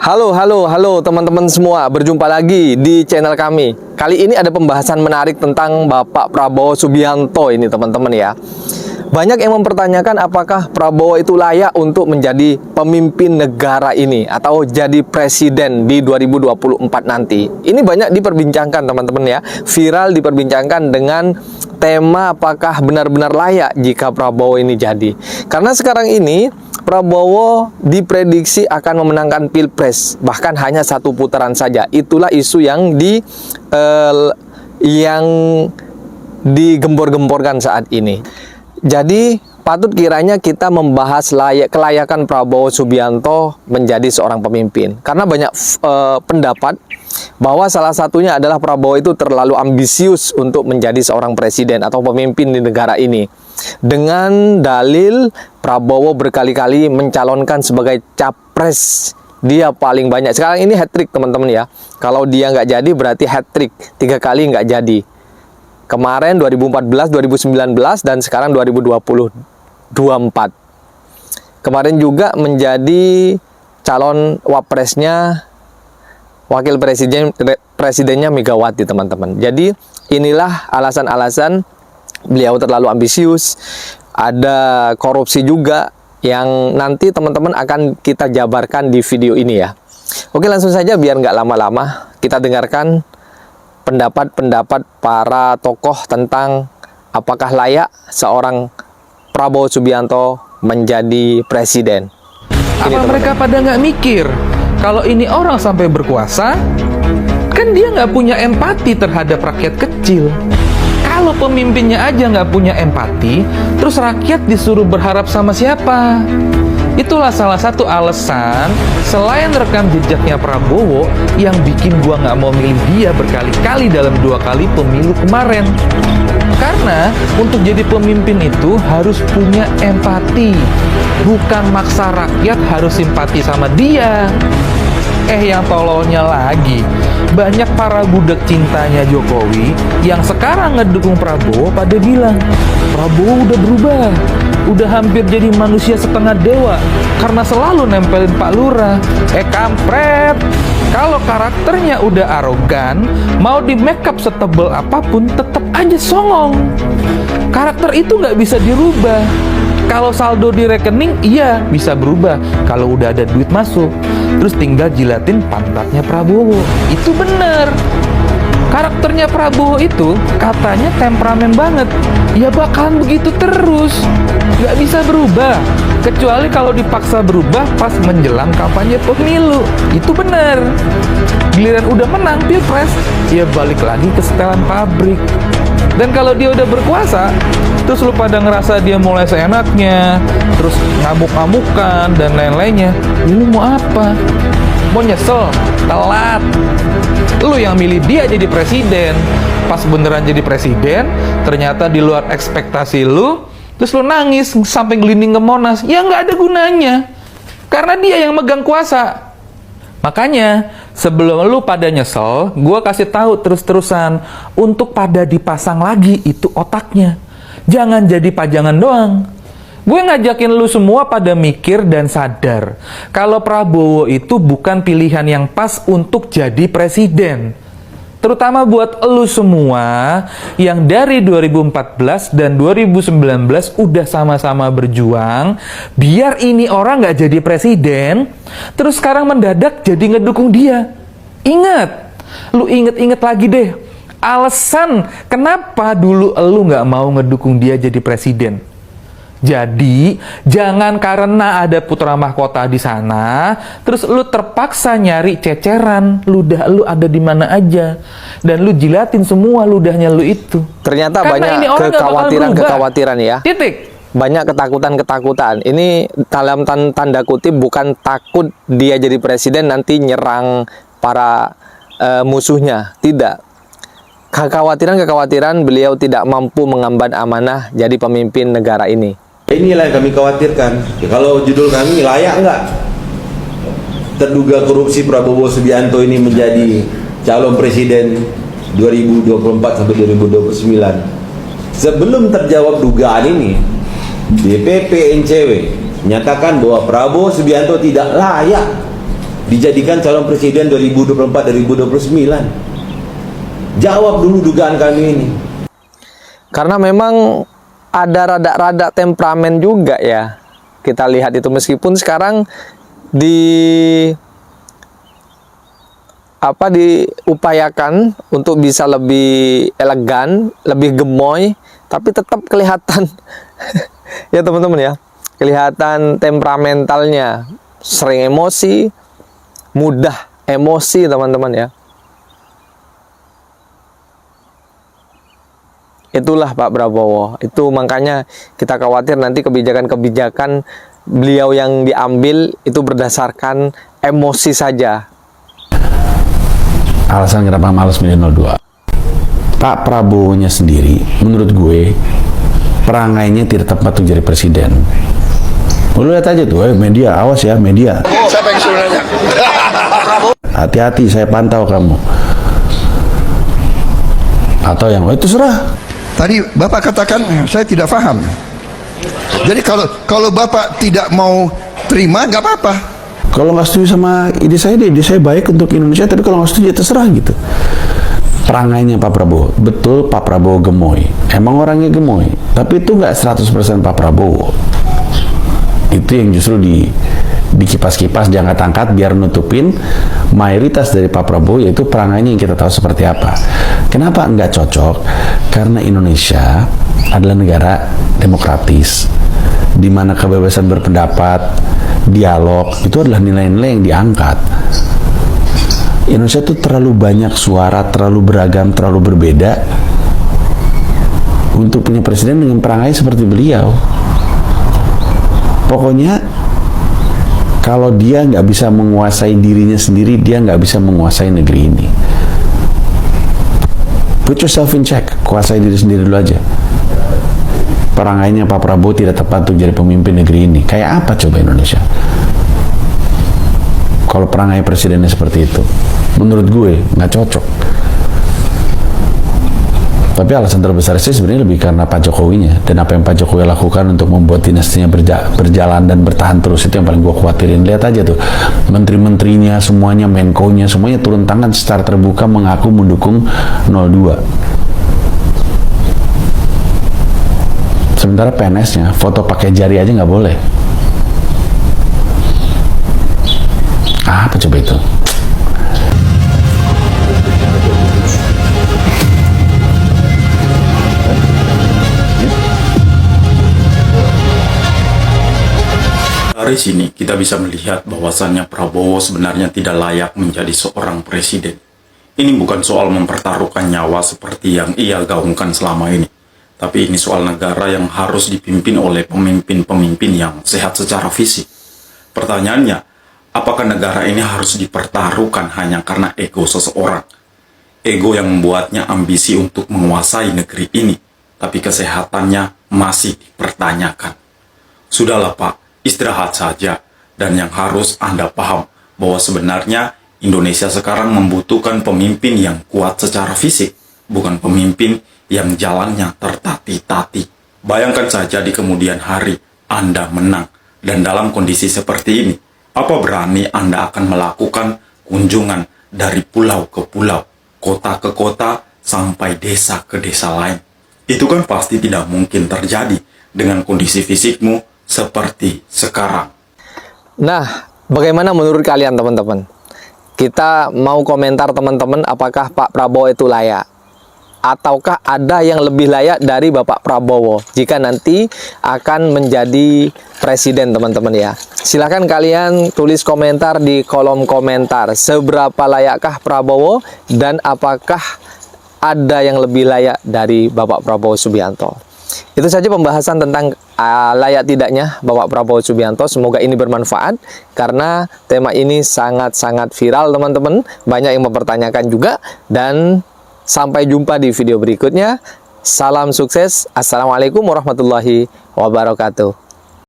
Halo teman-teman semua, berjumpa lagi di channel kami. Kali ini ada pembahasan menarik tentang Bapak Prabowo Subianto ini teman-teman ya. Banyak yang mempertanyakan apakah Prabowo itu layak untuk menjadi pemimpin negara ini atau jadi presiden di 2024 nanti. Ini banyak diperbincangkan teman-teman ya. Viral diperbincangkan dengan tema apakah benar-benar layak jika Prabowo ini jadi. Karena sekarang ini Prabowo diprediksi akan memenangkan Pilpres, bahkan hanya satu putaran saja. Itulah isu yang digembor-gemborkan saat ini. Jadi patut kiranya kita membahas kelayakan Prabowo Subianto menjadi seorang pemimpin. Karena banyak pendapat bahwa salah satunya adalah Prabowo itu terlalu ambisius untuk menjadi seorang presiden atau pemimpin di negara ini. Dengan dalil Prabowo berkali-kali mencalonkan sebagai capres, dia paling banyak. Sekarang ini hat-trick teman-teman ya. Kalau dia nggak jadi berarti hat-trick, 3 kali nggak jadi. Kemarin 2014, 2019, dan sekarang 2024. Kemarin juga menjadi calon wapresnya, wakil presidennya Megawati teman-teman. Jadi inilah alasan-alasan beliau terlalu ambisius. Ada korupsi juga yang nanti teman-teman akan kita jabarkan di video ini ya. Oke, langsung saja biar nggak lama-lama kita dengarkan pendapat-pendapat para tokoh tentang apakah layak seorang Prabowo Subianto menjadi presiden. Apa mereka pada nggak mikir kalau ini orang sampai berkuasa, kan dia nggak punya empati terhadap rakyat kecil. Kalau pemimpinnya aja nggak punya empati, terus rakyat disuruh berharap sama siapa? Itulah salah satu alasan selain rekam jejaknya Prabowo yang bikin gua nggak mau milih dia berkali-kali dalam 2 kali pemilu kemarin. Karena untuk jadi pemimpin itu harus punya empati, bukan maksa rakyat harus simpati sama dia. Yang tololnya lagi, banyak para budak cintanya Jokowi yang sekarang ngedukung Prabowo pada bilang Prabowo udah berubah, udah hampir jadi manusia setengah dewa karena selalu nempelin Pak Lurah. Kampret, kalau karakternya udah arogan, mau di makeup setebel apapun tetap aja songong. Karakter itu nggak bisa dirubah. Kalau saldo di rekening, iya bisa berubah kalau udah ada duit masuk. Terus tinggal jilatin pantatnya Prabowo. Itu bener. Karakternya Prabowo itu katanya temperamen banget. Ya bakalan begitu terus. Gak bisa berubah. Kecuali kalau dipaksa berubah pas menjelang kampanye pemilu. Itu bener. Giliran udah menang Pilpres, ya balik lagi ke setelan pabrik. Dan kalau dia udah berkuasa, terus lu pada ngerasa dia mulai seenaknya, terus ngamuk-ngamukan dan lain-lainnya, ya lu mau apa? Mau nyesel? Telat. Lu yang milih dia jadi presiden, pas beneran jadi presiden, ternyata di luar ekspektasi lu, terus lu nangis sampai gelinding ke Monas, ya nggak ada gunanya. Karena dia yang megang kuasa. Makanya, sebelum lu pada nyesel, gue kasih tahu terus-terusan untuk pada dipasang lagi itu otaknya. Jangan jadi pajangan doang. Gue ngajakin lu semua pada mikir dan sadar kalau Prabowo itu bukan pilihan yang pas untuk jadi presiden. Terutama buat lu semua yang dari 2014 dan 2019 udah sama-sama berjuang biar ini orang nggak jadi presiden, terus sekarang mendadak jadi ngedukung dia. Ingat, lu inget-inget lagi deh, alasan kenapa dulu lu nggak mau ngedukung dia jadi presiden. Jadi, jangan karena ada putra mahkota di sana, terus lu terpaksa nyari ceceran, ludah lu ada di mana aja, dan lu jilatin semua ludahnya lu itu. Ternyata karena banyak kekhawatiran ya. Titik. Banyak ketakutan. Ini dalam tanda kutip bukan takut dia jadi presiden nanti nyerang para musuhnya. Tidak. Kekhawatiran beliau tidak mampu mengemban amanah jadi pemimpin negara ini. Inilah yang kami khawatirkan. Ya, kalau judul kami layak nggak terduga korupsi Prabowo Subianto ini menjadi calon presiden 2024 sampai 2029. Sebelum terjawab dugaan ini, DPP NCW menyatakan bahwa Prabowo Subianto tidak layak dijadikan calon presiden 2024-2029? Jawab dulu dugaan kami ini. Karena memang ada rada-rada temperamen juga ya. Kita lihat itu, meskipun sekarang diupayakan untuk bisa lebih elegan, lebih gemoy, tapi tetap kelihatan ya teman-teman ya, kelihatan temperamentalnya, sering emosi, mudah emosi teman-teman ya. Itulah Pak Prabowo. Itu makanya kita khawatir nanti kebijakan-kebijakan beliau yang diambil itu berdasarkan emosi saja. Alasan kenapa malas milih 02, Pak Prabowo-nya sendiri menurut gue perangainya tidak tepat untuk jadi presiden. Lu lihat aja tuh, media, awas ya media. Siapa yang suruh nanya? Hati-hati, saya pantau kamu. Atau yang itu serah. Tadi Bapak katakan saya tidak paham. Jadi kalau Bapak tidak mau terima nggak apa-apa. Kalau nggak setuju sama ide saya baik untuk Indonesia, tapi kalau nggak setuju ya terserah gitu. Perangainya Pak Prabowo, betul Pak Prabowo gemoy, emang orangnya gemoy, tapi itu nggak 100% Pak Prabowo. Itu yang justru di kipas-kipas diangkat-angkat biar nutupin mayoritas dari Pak Prabowo, yaitu perangainya yang kita tahu seperti apa. Kenapa nggak cocok? Karena Indonesia adalah negara demokratis, di mana kebebasan berpendapat, dialog itu adalah nilai-nilai yang diangkat. Indonesia itu terlalu banyak suara, terlalu beragam, terlalu berbeda untuk punya presiden dengan perangai seperti beliau. Pokoknya kalau dia nggak bisa menguasai dirinya sendiri, dia nggak bisa menguasai negeri ini. Put yourself in check, kuasai diri sendiri dulu aja. Perangainya Pak Prabowo tidak tepat untuk jadi pemimpin negeri ini. Kayak apa coba Indonesia kalau perangai presidennya seperti itu? Menurut gue nggak cocok. Tapi alasan terbesar sih sebenarnya lebih karena Pak Jokowinya dan apa yang Pak Jokowi lakukan untuk membuat dinastinya berjalan dan bertahan terus. Itu yang paling gue khawatirin. Lihat aja tuh, menteri-menterinya semuanya, menko-nya semuanya turun tangan secara terbuka mengaku mendukung 02. Sementara PNS-nya foto pakai jari aja nggak boleh. Apa coba itu? Dari sini kita bisa melihat bahwasannya Prabowo sebenarnya tidak layak menjadi seorang presiden. Ini bukan soal mempertaruhkan nyawa seperti yang ia gaungkan selama ini. Tapi ini soal negara yang harus dipimpin oleh pemimpin-pemimpin yang sehat secara fisik. Pertanyaannya, apakah negara ini harus dipertaruhkan hanya karena ego seseorang? Ego yang membuatnya ambisi untuk menguasai negeri ini, tapi kesehatannya masih dipertanyakan. Sudahlah Pak, istirahat saja. Dan yang harus Anda paham, bahwa sebenarnya Indonesia sekarang membutuhkan pemimpin yang kuat secara fisik, bukan pemimpin yang jalannya tertati-tati. Bayangkan saja di kemudian hari Anda menang, dan dalam kondisi seperti ini, apa berani Anda akan melakukan kunjungan dari pulau ke pulau, kota ke kota, sampai desa ke desa lain? Itu kan pasti tidak mungkin terjadi dengan kondisi fisikmu seperti sekarang. Nah, bagaimana menurut kalian teman-teman? Kita mau komentar teman-teman, apakah Pak Prabowo itu layak? Ataukah ada yang lebih layak dari Bapak Prabowo jika nanti akan menjadi presiden teman-teman ya? Silahkan kalian tulis komentar di kolom komentar. Seberapa layakkah Prabowo dan apakah ada yang lebih layak dari Bapak Prabowo Subianto? Itu saja pembahasan tentang layak tidaknya Bapak Prabowo Subianto. Semoga ini bermanfaat karena tema ini sangat-sangat viral teman-teman. Banyak yang mempertanyakan juga. Dan sampai jumpa di video berikutnya. Salam sukses. Assalamualaikum warahmatullahi wabarakatuh.